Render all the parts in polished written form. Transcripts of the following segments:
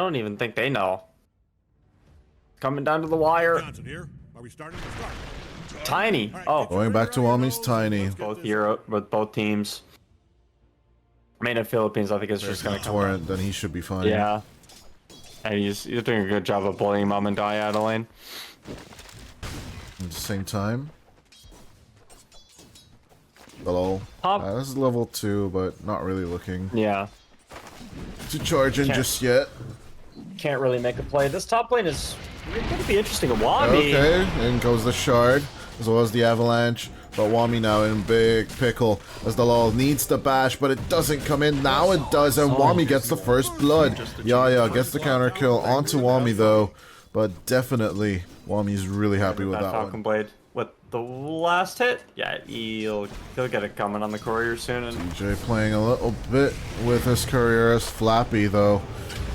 don't even think they know. Coming down to the wire. Here. Are we starting to start? Tiny. Oh, Going back to Wami's Tiny. both Europe with both teams. Made in Philippines, I think it's just gonna come Torrent, then he should be fine. Yeah. And he's doing a good job of bullying Mom and Die out of lane. At the same time. Hello. Top. This is level 2, but not really looking Yeah. to charge in just yet. Can't really make a play. This top lane is gonna be interesting. Wami. Okay, in goes the shard, as well as the avalanche. But Wami now in big pickle, as the LOL needs the bash, but it doesn't come in. Now it does, and Wami gets the first blood. Yaya gets the counter kill onto Wami though, but definitely Wami's really happy with that Falcon one. Blade with the last hit. Yeah, he'll get it coming on the courier soon. And DJ playing a little bit with his courier as Flappy though,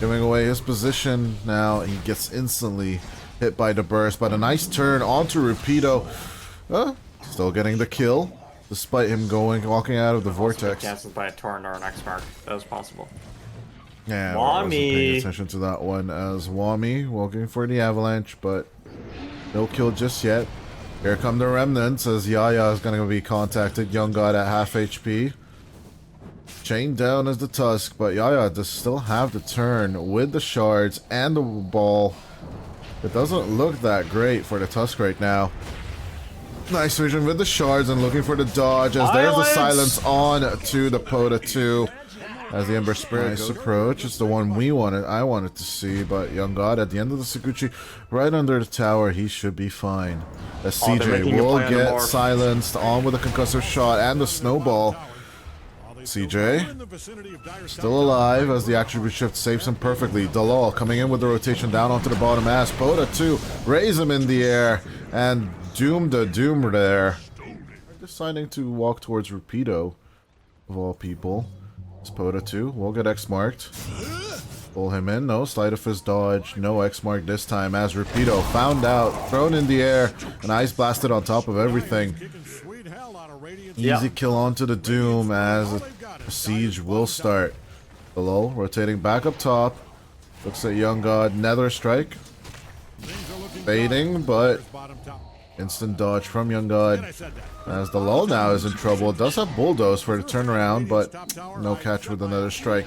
giving away his position now. He gets instantly hit by the burst, but a nice turn onto Rapido. Still getting the kill, despite him walking out of the vortex. Cancelled by a torrent or an X mark. That was possible. Yeah, I wasn't paying Wami. attention to that one as Wami walking for the avalanche, but no kill just yet. Here come the remnants as Yaya is going to be contacted. Young God at half HP. Chained down as the Tusk, but Yaya does still have the turn with the shards and the ball. It doesn't look that great for the Tusk right now. Nice vision with the shards and looking for the dodge as there's the silence on to the Pota 2 as the Ember Spirit. Nice approach. It's the one I wanted to see, but Young God at the end of the Saguchi, right under the tower, he should be fine. As CJ will get silenced on with a concussive shot and the snowball. CJ still alive as the attribute shift saves him perfectly. Dalal coming in with the rotation down onto the bottom as Pota 2 raise him in the air and Doom the Doom there. Deciding to walk towards Rapido, of all people. It's Pota 2. Will get X marked. Pull him in. No sleight of fist dodge. No X mark this time as Rapido found out. Thrown in the air. And ice blasted on top of everything. Easy kill onto the Doom as a siege will start. Below, rotating back up top. Looks at Young God. Nether Strike. Baiting, but instant dodge from Young God. As the lull now is in trouble. It does have Bulldoze for the turnaround, but no catch with another strike.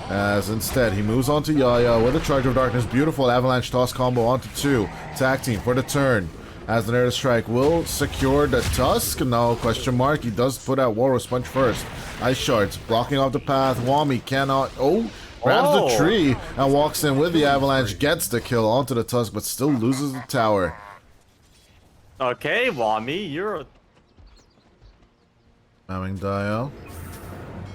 As instead, he moves on to Yaya with a Charge of Darkness. Beautiful Avalanche Toss combo onto 2. Tag team for the turn. As the Nether Strike will secure the Tusk. No, question mark. He does put out Walrus Punch first. Ice Shards blocking off the path. Wami cannot... grabs the tree and walks in with the Avalanche. Gets the kill onto the Tusk, but still loses the tower. Okay, Wami, you're... Having Dial.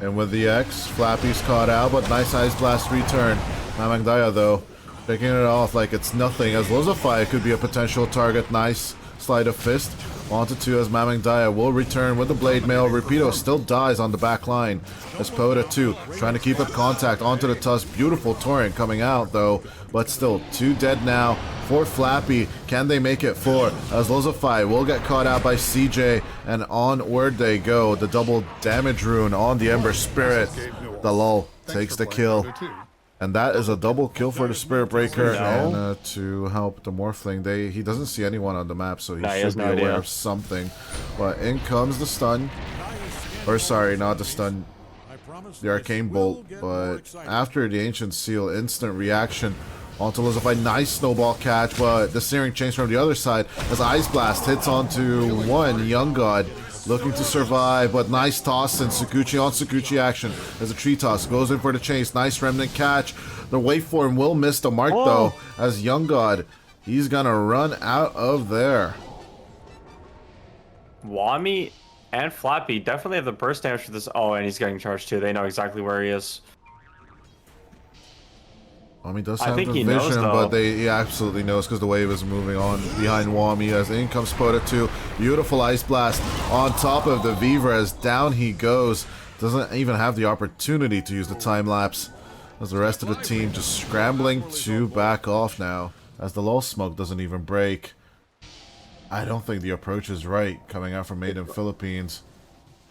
And with the X, Flappy's caught out, but nice Ice Blast return. Mamangdaya, though, picking it off like it's nothing, as Lozafai could be a potential target. Nice Sleight of Fist. Onto 2 as Mamangdaya will return with the Blade Mail. Rapido still dies on the back line. As Pota 2 trying to keep up contact onto the Tusk. Beautiful Torrent coming out, though, but still 2 dead now for Flappy. Can they make it 4? As Lozafai will get caught out by CJ, and onward they go. The double damage rune on the Ember Spirit. The lull takes the kill. And that is a double kill for the Spirit Breaker. And to help the Morphling, he doesn't see anyone on the map, so he should be aware of something. But in comes the stun. Or sorry, not the stun. The Arcane Bolt. But after the Ancient Seal, instant reaction onto Lozafai. Nice snowball catch, but the Searing Chains from the other side as Ice Blast hits onto one Young God. Looking to survive, but nice toss and Sakuchi on Sakuchi action as a tree toss goes in for the chase. Nice remnant catch. The waveform will miss the mark though, as Young God, he's gonna run out of there. Wami and Flappy definitely have the burst damage for this. Oh, and he's getting charged too. They know exactly where he is. Wami does have the vision, but he absolutely knows because the wave is moving on behind Wami as in comes Pota 2. Beautiful Ice Blast on top of the Viva as down he goes. Doesn't even have the opportunity to use the time lapse as the rest of the team just scrambling to back off now as the lull smoke doesn't even break. I don't think the approach is right coming out from Made in Philippines.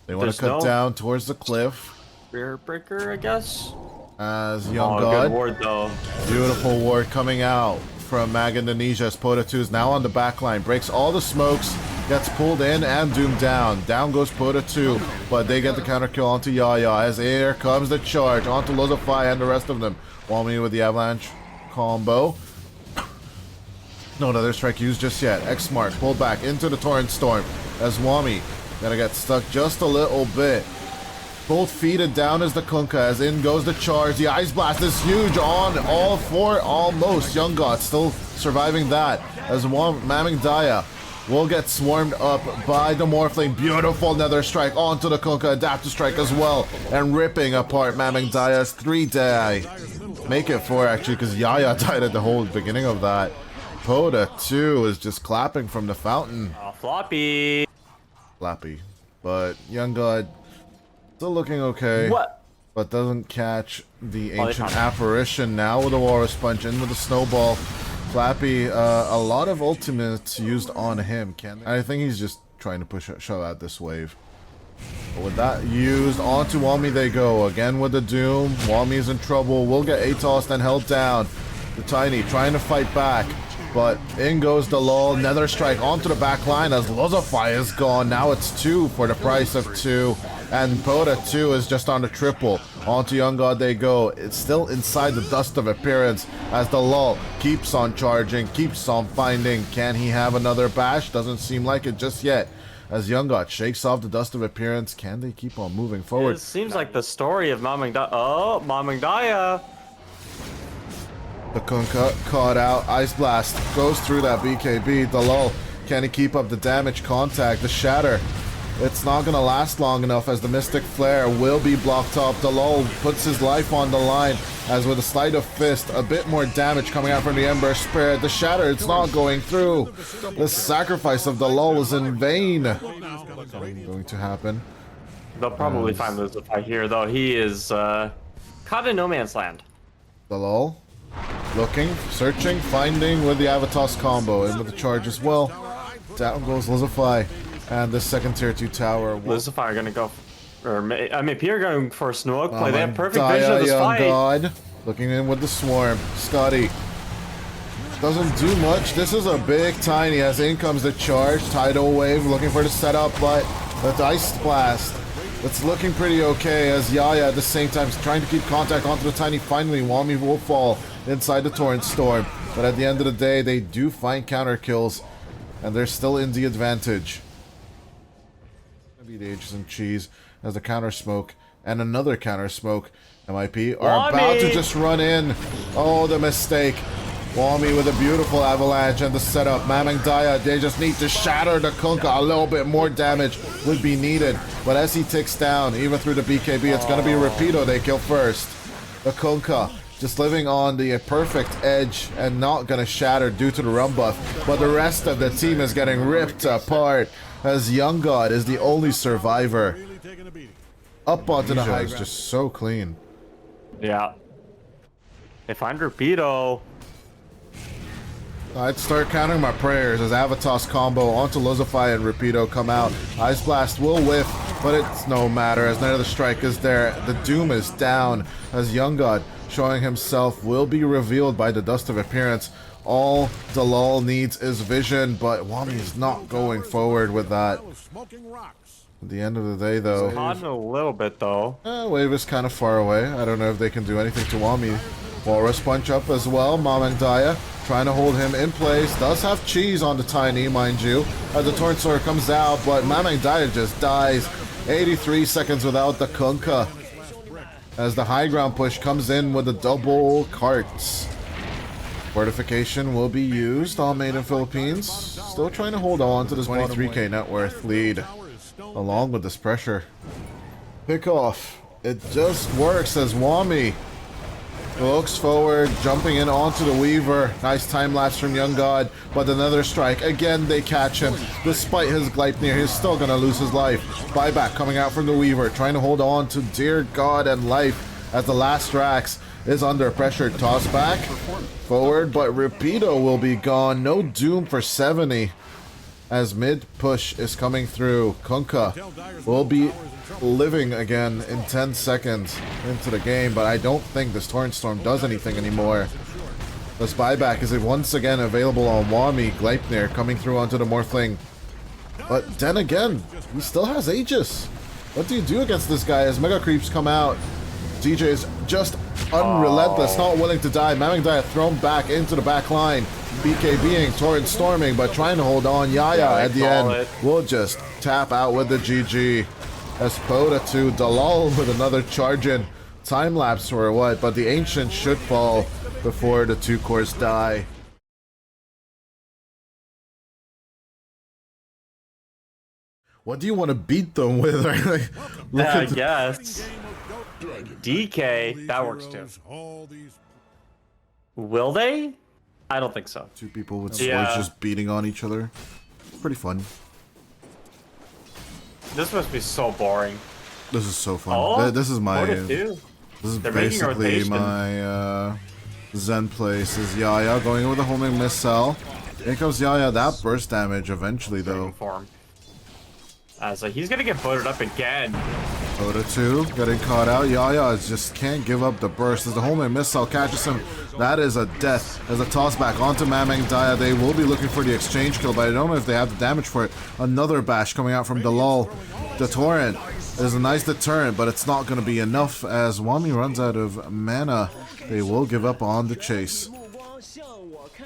They want to cut down towards the cliff. Rear breaker, I guess. As Young Oh, God. good ward though. Beautiful ward coming out from Mag Indonesia as Pota 2 is now on the back line. Breaks all the smokes, gets pulled in and doomed down. Down goes Pota 2, but they get the counter kill onto Yaya as here comes the charge onto Lozafy and the rest of them. Wami with the avalanche combo. No another strike used just yet. X-Smart pulled back into the Torrent Storm as Wami gonna get stuck just a little bit. Both feeded down as the Kunkka, as in goes the charge. The Ice Blast is huge on all four, almost. Young God still surviving that, as Maming Daya will get swarmed up by the Morphling. Beautiful Nether Strike onto the Kunkka, Adaptive Strike as well, and ripping apart Maming Daya's 3 die. Make it 4 actually, because Yaya died at the whole beginning of that. Pota 2 is just clapping from the fountain. Oh, floppy. Flappy. But Young God still looking okay. What? But doesn't catch the Oh, ancient apparition now with the Walrus Punch in with the snowball. Flappy, a lot of ultimates used on him. I think he's just trying to shove out this wave. But with that used, onto Wami they go. Again with the Doom. Wami's in trouble. Will get ATOS then held down. The Tiny trying to fight back. But in goes the lull. Nether Strike onto the back line as Lozafy is gone. Now it's 2 for the price of 2. And Pota 2 is just on the triple. Onto Young God they go. It's still inside the Dust of Appearance as the lull keeps on charging, keeps on finding. Can he have another bash? Doesn't seem like it just yet. As Young God shakes off the Dust of Appearance, can they keep on moving forward? It seems like the story of Maming Daya. Oh, Maming Daya. The Kunkka caught out. Ice Blast goes through that BKB. The lull. Can he keep up the damage contact? The Shatter. It's not going to last long enough as the Mystic Flare will be blocked up. The lull puts his life on the line as with a Sleight of Fist, a bit more damage coming out from the Ember Spirit. The Shatter, it's not going through. The sacrifice of the lull is in vain. Going to happen. They'll probably find Lozafy here, though. He is caught in no man's land. The lull. Looking, searching, finding with the Avatos combo and with the charge as well. Down goes Lozafy and the second tier 2 tower. Lozafy are gonna go, I mean, Pierre going for a smoke play. They have perfect vision of this Young fight. God looking in with the swarm. Scotty doesn't do much. This is a big Tiny as in comes the charge. Tidal Wave looking for the setup, but the Ice Blast. It's looking pretty okay as Yaya at the same time is trying to keep contact onto the Tiny. Finally, Wami will fall inside the Torrent Storm. But at the end of the day, they do find counter kills, and they're still in the advantage. Gonna be the Aegis and Cheese as the counter smoke and another counter smoke. MIP are about to just run in. Oh, the mistake. Wami with a beautiful avalanche and the setup. Maming Daya, they just need to shatter the Kunkka. A little bit more damage would be needed. But as he ticks down, even through the BKB, it's going to be Rapido they kill first. The Kunkka just living on the perfect edge and not going to shatter due to the run buff. But the rest of the team is getting ripped apart as Young God is the only survivor. Up onto the high is just so clean. Yeah. They find Rapido. I'd start counting my prayers as Avatos combo onto Lozafy and Rapido come out. Ice Blast will whiff, but it's no matter as neither the strike is there. The Doom is down as Young God showing himself will be revealed by the Dust of Appearance. All Dalal needs is vision, but Wami is not going forward with that. At the end of the day, though, Caught in a little bit, though. Wave is kind of far away. I don't know if they can do anything to Wami. Walrus Punch up as well. Mamang Daya trying to hold him in place. Does have cheese on the Tiny, mind you. As the Torrent Sword comes out, but Mamang Daya just dies. 83 seconds without the Kunkka. As the high ground push comes in with the double carts. Fortification will be used on Made in Philippines. Still trying to hold on to this 23k net worth lead. Along with this pressure. Pick off. It just works as Wami looks forward, jumping in onto the Weaver. Nice time lapse from Young God, but another strike. Again, they catch him. Despite his Gleipnir, he's still gonna lose his life. Buyback coming out from the Weaver, trying to hold on to dear God and life as the last Rax is under pressure. Toss back forward, but Rapido will be gone. No Doom for 70. as mid push is coming through. Kunkka will be living again in 10 seconds into the game, but I don't think this Torrent Storm does anything anymore. This buyback is once again available on Wami. Gleipnir coming through onto the Morphling. But then again, he still has Aegis. What do you do against this guy as Mega Creeps come out? DJ is just unrelentless, not willing to die. Mamangdaya thrown back into the back line. BKBing, Torrent storming, but trying to hold on. Yaya at the end will just tap out with the GG. Espoda to Dalal with another charge in. Time lapse or what, but the Ancient should fall before the 2 cores die. What do you want to beat them with? I guess. DK, that works too. Will they? I don't think so. 2 people with swords just beating on each other. Pretty fun. This must be so boring. This is so fun. Oh, this is my... This is basically my Zen place. Is Yaya going with a homing missile. Here comes Yaya. That burst damage eventually, though. So he's gonna get voted up again. Dota 2 getting caught out. Yaya just can't give up the burst as the homing missile catches him. That is a death. As a toss back onto Mamangdaya. They will be looking for the exchange kill, but I don't know if they have the damage for it. Another bash coming out from Dalal. The Torrent is a nice deterrent, but it's not going to be enough as Wami runs out of mana. They will give up on the chase.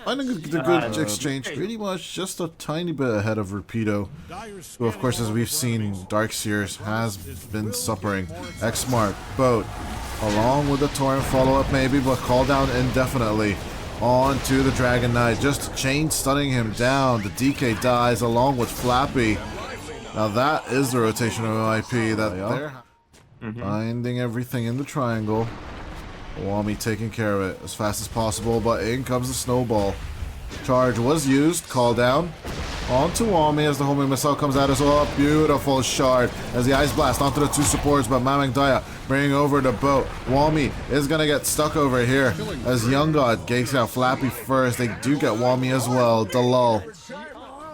Finding a good exchange, pretty much just a tiny bit ahead of Rapido, who of course, as we've seen, Darkseers has been suffering. Xmark, Boat, along with the Torrent follow-up maybe, but call down indefinitely. On to the Dragon Knight, just chain stunning him down. The DK dies along with Flappy. Now that is the rotation of MIP that they're finding everything in the triangle. Wami taking care of it as fast as possible, but in comes the snowball. Charge was used, call down. Onto Wami as the homing missile comes out as well. Beautiful shard as the Ice Blast onto the 2 supports, but Mamangdaya bringing over the boat. Wami is going to get stuck over here as Young God takes out Flappy first. They do get Wami as well. Dalal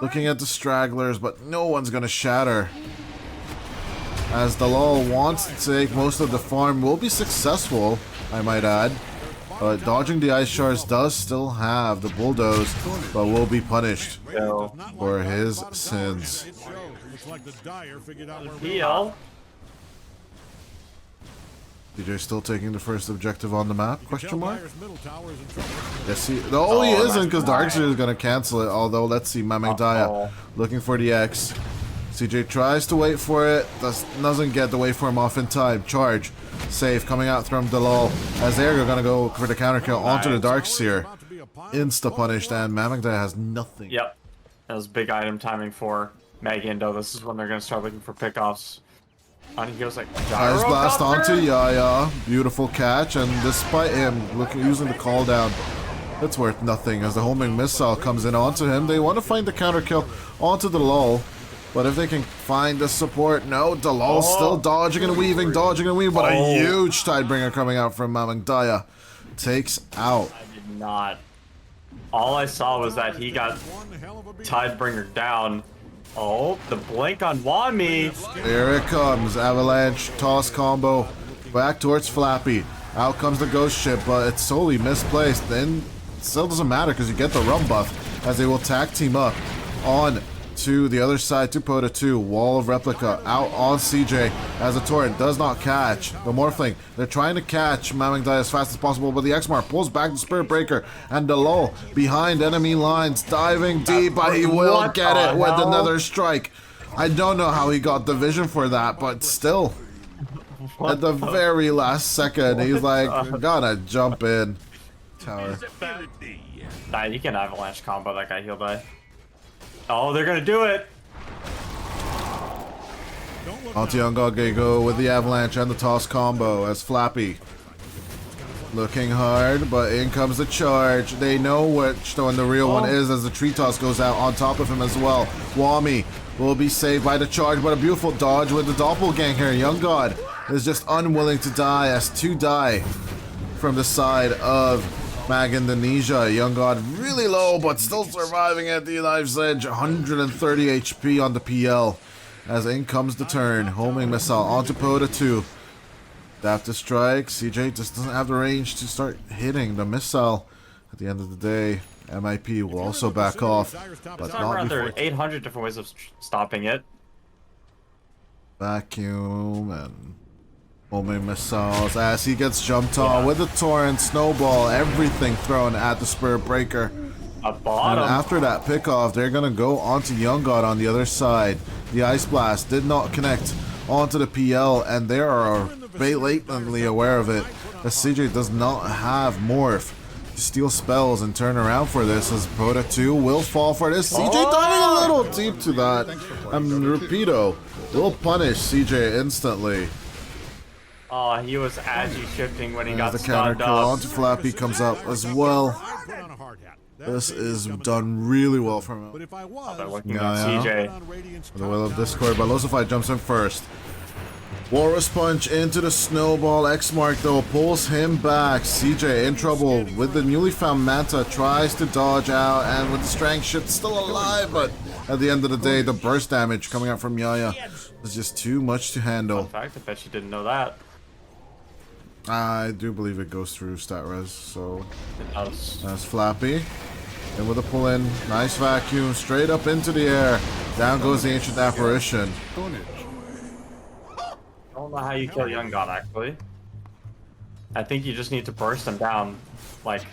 looking at the stragglers, but no one's going to shatter. As Dalal wants to take most of the farm, will be successful, I might add. But dodging the ice shards does still have the bulldoze, but will be punished for his sins. EPL. DJ still taking the first objective on the map? Question mark? Yes, he isn't, because Darkseer is going to cancel it. Although, let's see, Mamangdaya looking for the X. CJ tries to wait for it, doesn't get the waveform off in time. Charge, save coming out from Dalal as they're gonna go for the counter kill onto the Darkseer. Insta punished, and Mamangdaya has nothing. Yep, that was big item timing for Megan, though. This is when they're gonna start looking for pickoffs. And he goes like Ice Blast onto Yaya, beautiful catch, and despite him using the call down, it's worth nothing as the homing missile comes in onto him. They want to find the counter kill onto the lull. But if they can find the support, no, Dalal still dodging and weaving, but a huge Tidebringer coming out from Mamangdaya. Takes out. I did not. All I saw was that he got Tidebringer down. Oh, the blink on Wami. Here it comes, Avalanche, toss combo, back towards Flappy. Out comes the Ghost Ship, but it's solely misplaced. Then it still doesn't matter because you get the rum buff as they will tag team up on to the other side to Pota 2. Wall of Replica out on CJ as the Torrent does not catch the Morphling. They're trying to catch Mamangdaya as fast as possible, but the Xmark pulls back the Spirit Breaker and Dalal behind enemy lines, diving deep, but he will get it with another strike. I don't know how he got the vision for that, but still, at the very last second, he's like, gotta jump in. Tower. Nah, you can Avalanche combo that guy, he'll die. Oh, they're gonna do it! Ontiangage go with the Avalanche and the toss combo as Flappy looking hard, but in comes the charge. They know which the one the real one is as the tree toss goes out on top of him as well. Wami will be saved by the charge, but a beautiful dodge with the doppelganger. Young God is just unwilling to die as 2 die from the side of Mag Indonesia, Young God really low, but still surviving at the knife's edge. 130 HP on the PL. As in comes the turn. Homing missile onto Pota 2. Adaptive strike. CJ just doesn't have the range to start hitting the missile. At the end of the day, MIP will also back off. But not There are before 800 different ways of stopping it. Vacuum and homing missiles as he gets jumped on with the torrent, snowball, everything thrown at the Spirit Breaker. A bottom. And after that pickoff, they're gonna go onto Young God on the other side. The Ice Blast did not connect onto the PL, and they are blatantly aware of it. As CJ does not have Morph to steal spells and turn around for this, as Pota 2 will fall for this. CJ diving a little deep to that. And Rapido will punish CJ instantly. Oh, he was agi shifting when he got The counter stunned kill up. onto Flappy comes up as well. This is done really well from him. But if I They're was, looking Yeah, at yeah. CJ. The Will of Discord, but Losify jumps in first. Walrus Punch into the Snowball. X-Mark though pulls him back. CJ in trouble with the newly found Manta, tries to dodge out, and with the Strength Shift still alive, but at the end of the day, the burst damage coming out from Yaya is just too much to handle. In fact, I bet you didn't know that. I do believe it goes through stat res, so It does. that's Flappy. And with a pull in, nice vacuum, straight up into the air. Down goes the Ancient Apparition. I don't know how you kill Young God, actually. I think you just need to burst him down. Like,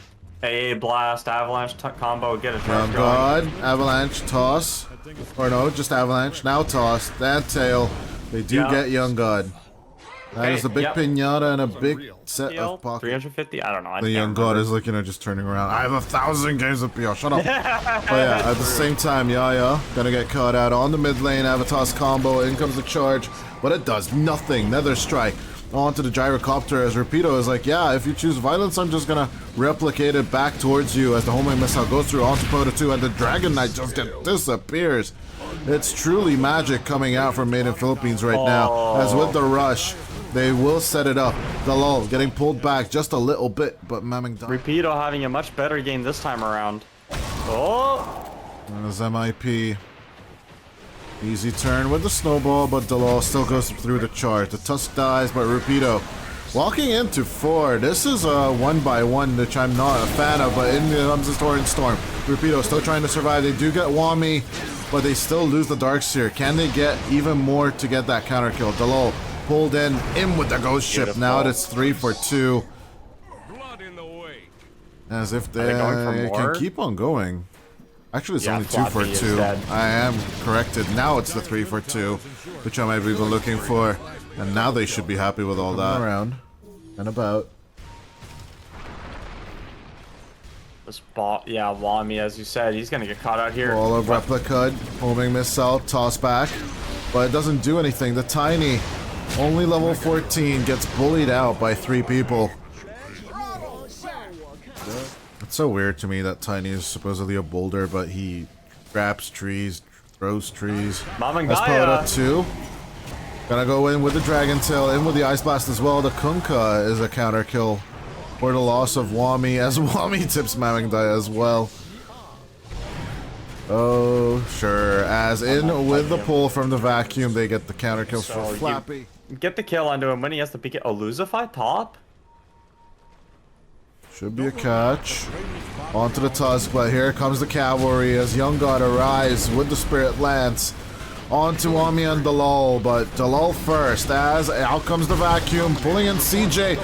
AA Blast, Avalanche combo, get a charge Young going. God, Avalanche, toss. Or no, just Avalanche, now toss. That tail. They do Yeah. get Young God. That is a big yep. pinata and a big set PL, of pockets. 350? I don't know. I The can't Young God remember. is looking at just turning around. I have 1,000 games of PL. Shut up. Oh yeah, at the same time, Yaya gonna get caught out on the mid lane. Avatar's combo. In comes the charge, but it does nothing. Nether Strike onto the gyrocopter as Rapido is like, yeah, if you choose violence, I'm just gonna replicate it back towards you as the homing missile goes through onto Pota 2, and the Dragon Knight just disappears. It's truly magic coming out from Made in Philippines right now. As with the rush, they will set it up. The lull getting pulled back just a little bit, but Maming Rapido having a much better game this time around. Oh! There's MIP. Easy turn with the snowball, but Dalal still goes through the charge. The Tusk dies, but Rapido walking into 4. This is a 1-by-1, which I'm not a fan of, but in comes the Torrent Storm. Rapido still trying to survive. They do get Wami, but they still lose the Darkseer. Can they get even more to get that counter kill? Dalal pulled in with the Ghost Ship. Beautiful. Now it's 3 for 2. As if they going for can more? keep on going. Actually, it's Yeah, only 2 for Floppy is 2. dead. I am corrected. Now it's the 3 for 2, which I might be looking for. And now they should be happy with all that. Around and about. This ball, yeah, Wami, as you said, he's gonna get caught out here. Wall of Replica, homing missile, toss back. But it doesn't do anything. The Tiny, only level 14, gets bullied out by 3 people. It's so weird to me that Tiny is supposedly a boulder, but he grabs trees, throws trees. That's Mamangaya. Pota 2. Gonna go in with the Dragon Tail, in with the Ice Blast as well. The Kunkka is a counter kill for the loss of Wami, as Wami tips Mamangaya as well. Oh, sure. As in with the pull from the vacuum, they get the counter kills So for you- Flappy. Get the kill onto him when he has to pick it. Elusify top? Should be a catch. Onto the Tusk, but here comes the cavalry as Young God arrives with the Spirit Lance. Onto Wami and Dalal, but Dalal first as out comes the vacuum, pulling in CJ.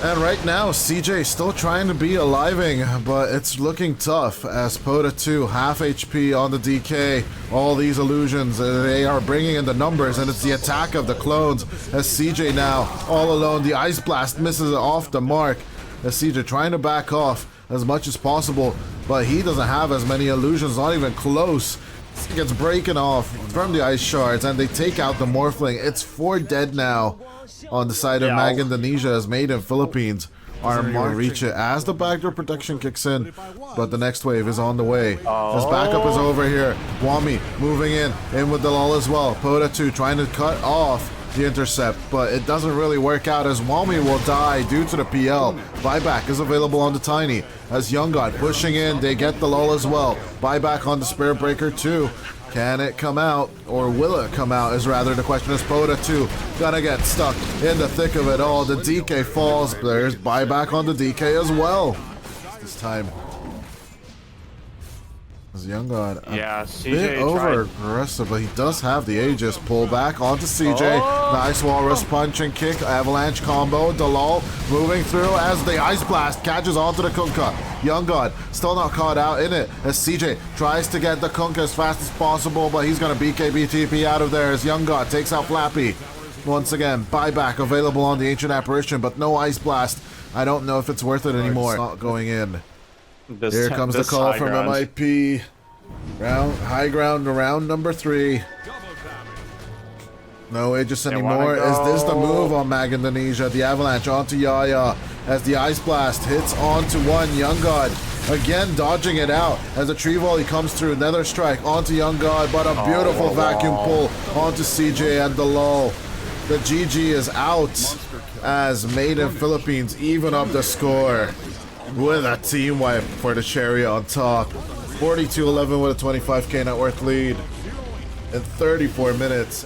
And right now, CJ still trying to be aliving, but it's looking tough as Pota 2, half HP on the DK. All these illusions, they are bringing in the numbers, and it's the attack of the clones as CJ now all alone. The Ice Blast misses it off the mark as CJ trying to back off as much as possible, but he doesn't have as many illusions, not even close. He gets breaking off from the ice shards, and they take out the Morphling. It's 4 dead now on the side of Yeah. Mag Indonesia as Made in Philippines. Arm will reach it as the backdoor protection kicks in, but the next wave is on the way. His backup is over here. Wami moving in with the lull as well. Pota 2 trying to cut off the intercept, but it doesn't really work out as Wami will die due to the PL. Buyback is available on the Tiny as Young God pushing in. They get the lull as well. Buyback on the Spirit Breaker too. Can it come out, or will it come out is rather the question. As Poda too gonna get stuck in the thick of it all. The DK falls. There's buyback on the DK as well. This time, as Young God Yeah, a CJ bit over tried. aggressive, but he does have the Aegis. Pull back onto CJ. Nice walrus punch and kick. Avalanche combo. Dalal moving through as the Ice Blast catches onto the Kunkka. Young God still not caught out in it as CJ tries to get the Kunkka as fast as possible, but he's gonna BKB TP out of there as Young God takes out Flappy. Once again, buyback available on the Ancient Apparition, but no Ice Blast. I don't know if it's worth it anymore. It's not going in. Here comes the call from MIP. High ground to round number 3. No Aegis anymore. Is this the move on Mag Indonesia? The Avalanche onto Yaya as the Ice Blast hits onto one. Young God again dodging it out as a tree volley comes through. Nether Strike onto Young God, but a beautiful vacuum pull onto CJ and the lull. The GG is out as Made in Philippines even up the score with a team wipe for the Cherry on top. 42-11 with a 25k net worth lead in 34 minutes.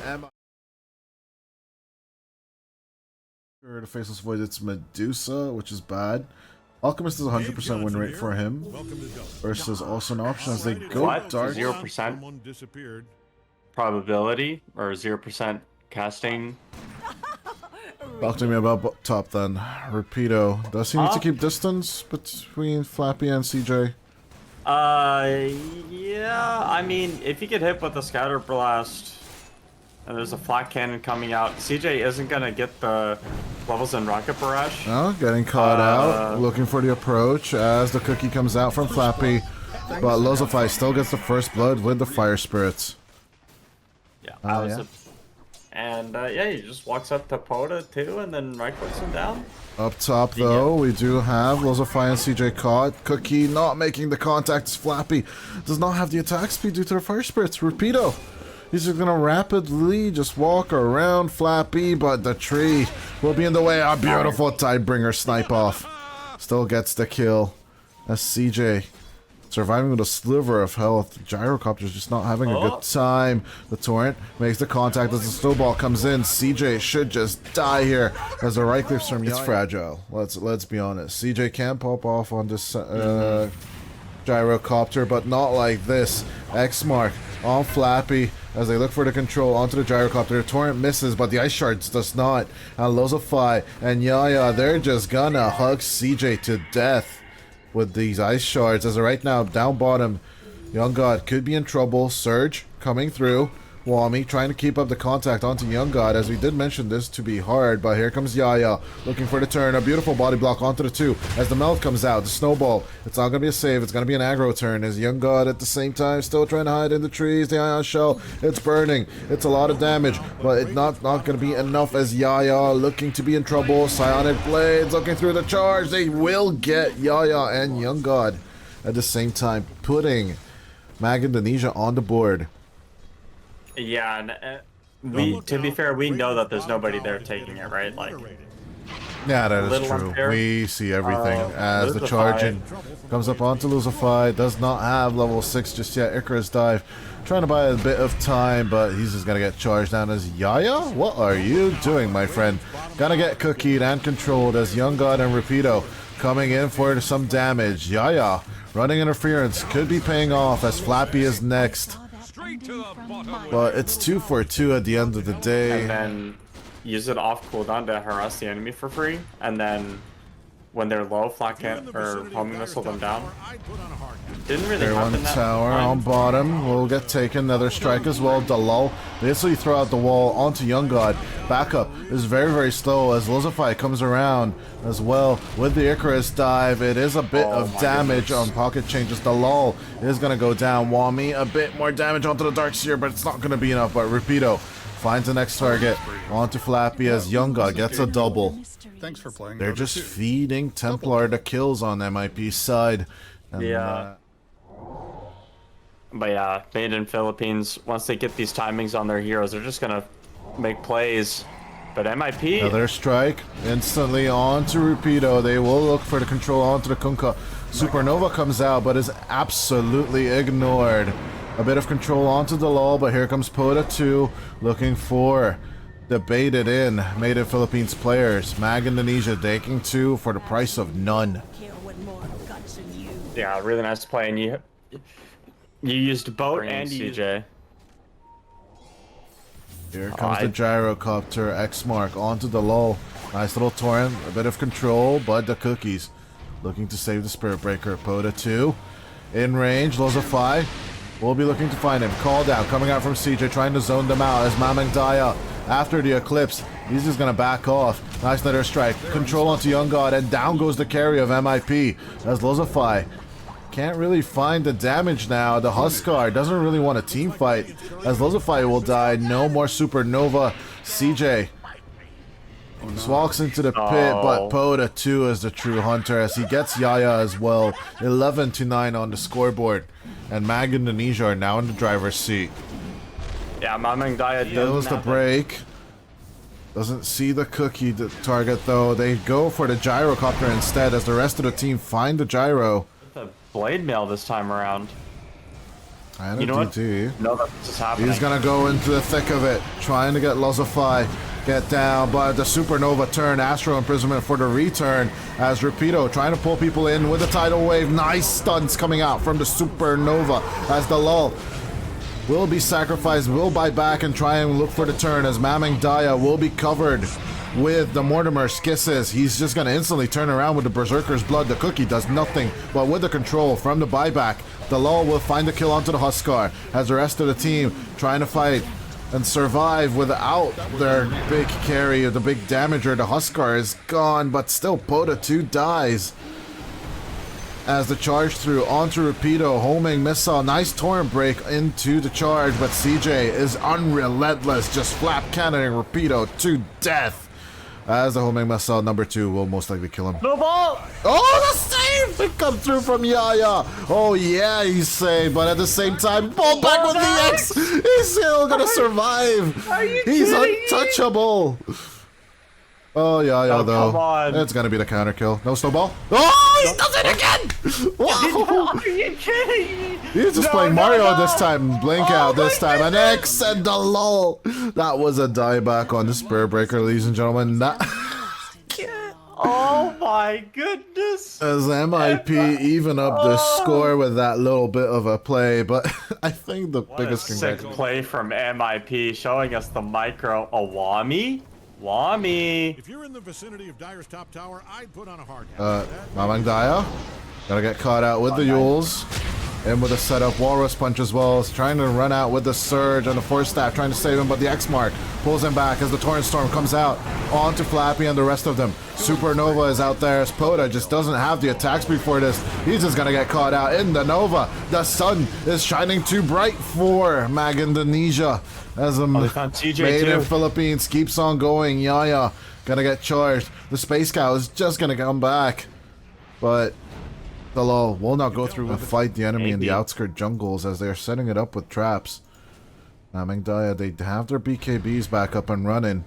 The Faceless Void, it's Medusa, which is bad. Alchemist is 100% win rate for him versus also an option as they go dark. 0% probability or 0% casting. Talk to me about top then. Rapido. Does he need to keep distance between Flappy and CJ? Yeah, I mean, if you get hit with a scatter blast and there's a flat cannon coming out, CJ isn't gonna get the levels in rocket barrage. Oh, getting caught out, looking for the approach as the cookie comes out from Flappy, but Lozify still gets the first blood with the fire spirits. Yeah, that was it. And yeah, he just walks up to Poda too, and then right clicks him down. Up top though, we do have Lozify and CJ caught. Cookie not making the contact as Flappy does not have the attack speed due to the fire spirits. Rapido, he's just gonna rapidly just walk around Flappy, but the tree will be in the way. A beautiful Tidebringer snipe off. Still gets the kill as CJ surviving with a sliver of health. Gyrocopter's just not having a good time. The Torrent makes the contact as the snowball comes in. CJ should just die here as the right clicks from It's fragile. Let's be honest. CJ can pop off on this Gyrocopter, but not like this. X mark on Flappy as they look for the control onto the Gyrocopter. The Torrent misses, but the Ice Shards does not. And Lozify and Yaya, they're just gonna hug CJ to death with these Ice Shards. As of right now, down bottom, Young God could be in trouble. Surge coming through. Wami trying to keep up the contact onto Young God, as we did mention this to be hard, but here comes Yaya looking for the turn. A beautiful body block onto the 2 as the melt comes out. The snowball, it's not going to be a save, it's going to be an aggro turn as Young God at the same time still trying to hide in the trees. The ion shell, it's burning, it's a lot of damage, but it's not going to be enough as Yaya looking to be in trouble. Psionic Blades looking through the charge. They will get Yaya and Young God at the same time, putting Mag Indonesia on the board. Yeah, and to be fair, we know that there's nobody there taking it, right? Like, yeah, that is true. Unfair. We see everything as the charge in comes up onto Luzify. Does not have level 6 just yet. Icarus dive, trying to buy a bit of time, but he's just gonna get charged down as Yaya. What are you doing, my friend? Gonna get cookied and controlled as Young God and Rapido coming in for some damage. Yaya running interference could be paying off as Flappy is next. But it's 2 for 2 at the end of the day. And then use it off cooldown to harass the enemy for free, and then when they're low, flat can't or homing missile them down. Didn't really happen One that tower time. on bottom will get taken. Another strike as well. Dalal basically throw out the wall onto Young God. Backup is very, very slow as Lozify comes around as well with the Icarus dive. It is a bit of damage on pocket changes. Dalal is going to go down. Wami a bit more damage onto the Darkseer, but it's not going to be enough. But Rapido finds the next target onto Flappy as Young God gets a double. Thanks for playing. They're just feeding Templar the kills on MIP's side. And, Yeah. But yeah, Made in Philippines, once they get these timings on their heroes, they're just gonna make plays. But MIP... Another strike. Instantly on to Rapido. They will look for the control onto the Kunkka. Supernova comes out, but is absolutely ignored. A bit of control onto the lull, but here comes Pota 2, looking for the baited in Made in Philippines players. Mag Indonesia taking 2 for the price of none. Yeah, really nice play, and you used boat and CJ. Here comes the gyrocopter, X mark onto the lull. Nice little torrent, a bit of control, but the cookies looking to save the Spirit Breaker. Pota 2 in range, Lozafai will be looking to find him. Call down, coming out from CJ, trying to zone them out as Mamang Daya after the Eclipse. He's just gonna back off. Nice letter strike, control onto Young God, and down goes the carry of MIP as Lozafai can't really find the damage now. The Huskar doesn't really want a team fight as Lozafai will die. No more Supernova. CJ just walks into the pit, but Pota 2 is the true hunter as he gets Yaya as well. 11-9 on the scoreboard. And Mag Indonesia are now in the driver's seat. Yeah, Mamang Daya Deals the break. Doesn't see the cookie target though. They go for the gyrocopter instead as the rest of the team find the gyro. The blade mail this time around. And you know DT. What? No, that's just happening. He's gonna go into the thick of it, trying to get Lozafai get down, but the Supernova turn, Astro Imprisonment for the return as Rapido trying to pull people in with the tidal wave. Nice stunts coming out from the Supernova as the lull will be sacrificed, will buy back and try and look for the turn as Mamang Daya will be covered with the Mortimer's kisses. He's just gonna instantly turn around with the Berserker's blood. The cookie does nothing, but with the control from the buyback, the lull will find the kill onto the Huskar as the rest of the team trying to fight and survive without their big carry or the big damager. The Huskar is gone, but still Pota 2 dies. As the charge through onto Rapido, homing missile, nice torrent break into the charge, but CJ is unrelentless, just flap cannoning Rapido to death. As the homing missile number 2 will most likely kill him. No ball! Oh, the save! It comes through from Yaya. Oh yeah, he's saved, but at the same time, ball back with the X. He's still gonna survive. Are you He's kidding untouchable. Oh Yaya though. Come on. It's gonna be the counter kill. No snowball. Oh, he does it again! Wow. Are you kidding me? He's just playing Mario this time, Blink out this time, an X and the lull. That was a dieback on the Spirit Breaker, ladies and gentlemen. Oh my goodness! As MIP even up the score with that little bit of a play, but I think the biggest sick play from MIP showing us the micro Awami. Wami. If you're in the vicinity of Dyer's top tower, I'd put on a hard hat. Mamang Daya gonna get caught out with the Yules. And with a setup, Walrus Punch as well, is trying to run out with the Surge and the Force Staff, trying to save him, but the X-Mark pulls him back as the Torrent Storm comes out onto Flappy and the rest of them. Supernova is out there as Pota just doesn't have the attacks before this. He's just gonna get caught out in the Nova. The sun is shining too bright for Mag Indonesia as the Made in Philippines keeps on going. Yaya gonna get charged. The Space Cow is just gonna come back, but the lull will not go through and fight the enemy in the outskirt jungles as they are setting it up with traps. Mamang Daya, they have their BKBs back up and running.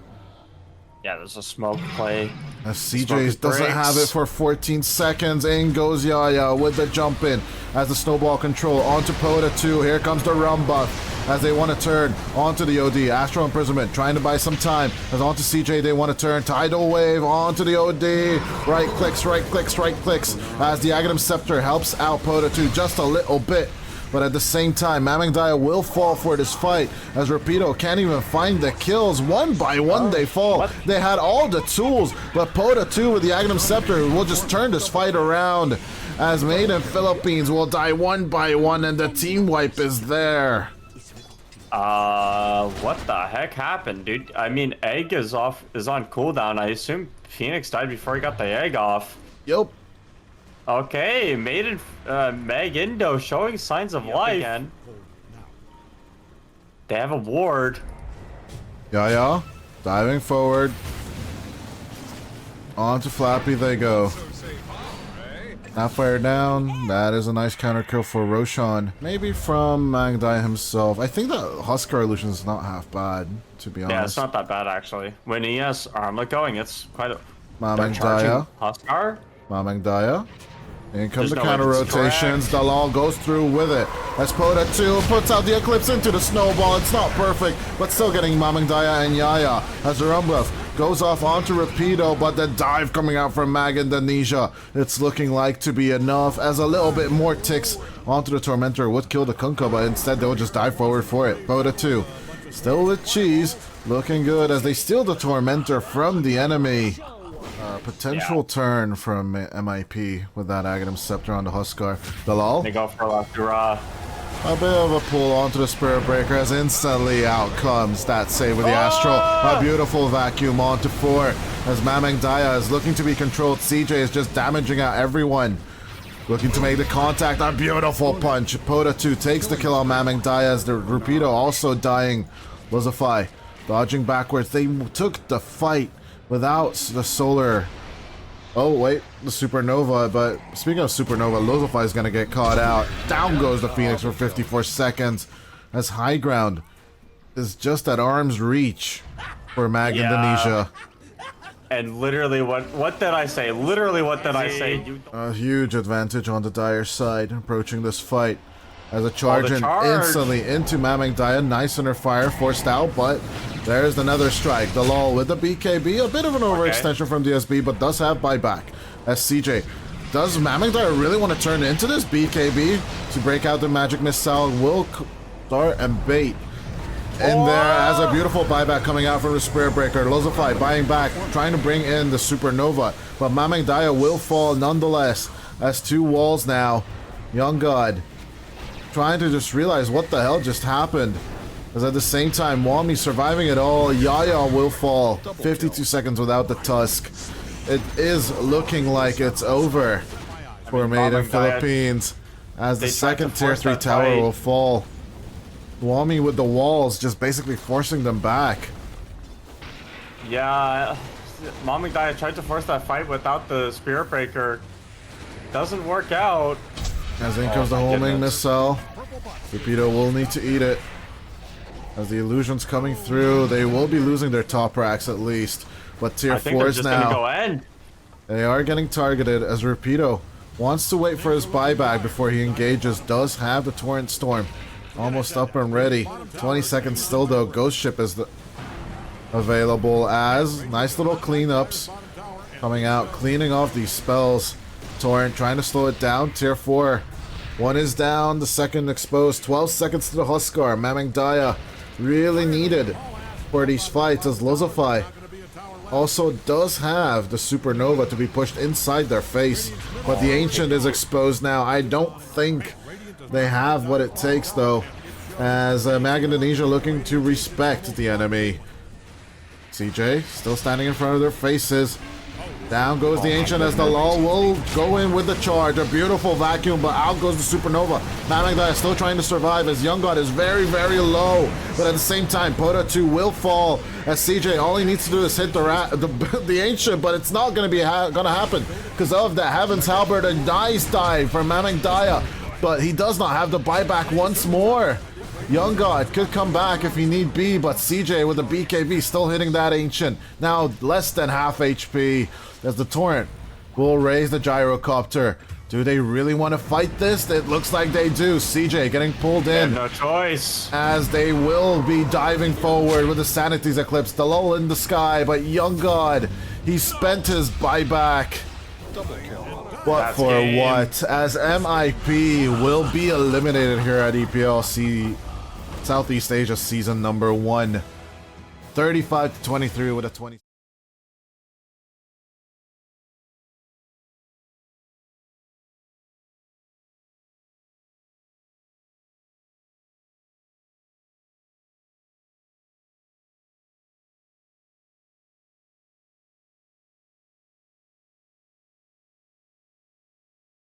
Yeah, there's a smoke play. As CJ doesn't have it for 14 seconds. In goes Yaya with the jump in. As the snowball control onto Pota 2. Here comes the realm buff as they want to turn onto the OD. Astral Imprisonment trying to buy some time. As onto CJ they want to turn. Tidal Wave onto the OD. Right clicks, right clicks, right clicks. As the Aghanim Scepter helps out Pota 2 just a little bit. But at the same time, Mamang Daya will fall for this fight as Rapido can't even find the kills. One by one they fall. What? They had all the tools, but Pota 2 with the Aghanim Scepter will just turn this fight around as Made in Philippines will die one by one and the team wipe is there. What the heck happened, dude? I mean, egg is on cooldown. I assume Phoenix died before he got the egg off. Yep. Okay, Meg Indo showing signs of life again. They have a ward. Yeah, diving forward. On to Flappy they go. Not fire down. That is a nice counter kill for Roshan. Maybe from Mangdaya himself. I think the Huskar illusion is not half bad, to be honest. Yeah, it's not that bad actually. When he has armlet going, it's quite a... Mangdaya. Huskar? Mangdaya. In comes There's the no counter way this is rotations. Dalal goes through with it. Espota 2 puts out the Eclipse into the snowball. It's not perfect, but still getting Mamangdaya and Yaya as the Rumbluff goes off onto Rapido, but the dive coming out from Mag Indonesia. It's looking like to be enough as a little bit more ticks onto the Tormentor would kill the Kunkka, but instead they'll just dive forward for it. Pota 2 still with cheese, looking good as they steal the Tormentor from the enemy. Potential turn from MIP with that Aghanim Scepter on the Huskar. Dalal. They go for Lafdura. A bit of a pull onto the Spirit Breaker as instantly out comes that save with the Astral. A beautiful vacuum onto 4 as Mamangdaya is looking to be controlled. CJ is just damaging out everyone. Looking to make the contact. A beautiful punch. Pota 2 takes the kill on Mamangdaya as the Rapido also dying. Luzify dodging backwards. They took the fight without the solar. Oh wait, the supernova. But speaking of supernova, Luzify is gonna get caught out. Down goes the Phoenix for 54 seconds as High Ground is just at arm's reach for Mag Indonesia. And literally, what did I say? Literally, what did I say? A huge advantage on the Dire side approaching this fight. As a charge in instantly into Mamangdaya. Nice under fire, forced out, but there's another strike. Dalal with the BKB. A bit of an overextension from DSB, but does have buyback. As CJ, does Mamangdaya really want to turn into this BKB to break out the magic missile? Will start and bait in there as a beautiful buyback coming out from the Spirit Breaker. Luzify buying back, trying to bring in the Supernova, but Mamangdaya will fall nonetheless as 2 walls now. Young God trying to just realize what the hell just happened. As at the same time, Wami surviving it all. Yaya will fall. 52 seconds without the Tusk. It is looking like it's over for Made in Philippines. As the second tier 3 tower will fall. Wami with the walls just basically forcing them back. Yeah, Mamangdaya tried to force that fight without the Spirit Breaker. Doesn't work out. As in comes the homing missile. Rapido will need to eat it. As the illusions coming through, they will be losing their top racks at least. But tier 4s now. They are getting targeted as Rapido wants to wait for his buyback before he engages. Does have the Torrent Storm almost up and ready. 20 seconds still though. Ghost Ship is available as nice little cleanups coming out, cleaning off these spells. Torrent trying to slow it down. Tier 4. 1 is down, the second exposed. 12 seconds to the Huskar. Mamangdaya really needed for these fights as Luzify also does have the Supernova to be pushed inside their face. But the Ancient is exposed now. I don't think they have what it takes though. As Mag Indonesia looking to respect the enemy. CJ still standing in front of their faces. Down goes the Ancient as the Lull will go in with the charge. A beautiful vacuum, but out goes the Supernova. Mamangdaya still trying to survive as Young God is very, very low. But at the same time, Pota 2 will fall as CJ, all he needs to do is hit the Ancient, but it's not going to be gonna happen because of that. Heaven's Halberd, a nice dive from Mamangdaya, but he does not have the buyback once more. Young God could come back if he need be, but CJ with the BKB still hitting that Ancient. Now less than half HP as the Torrent will raise the Gyrocopter. Do they really want to fight this? It looks like they do. CJ getting pulled in. No choice. As they will be diving forward with the Sanity's Eclipse. The lull in the sky, but Young God, he spent his buyback. What for what? As MIP will be eliminated here at EPL Southeast Asia season number 1. 35-23 with a 20.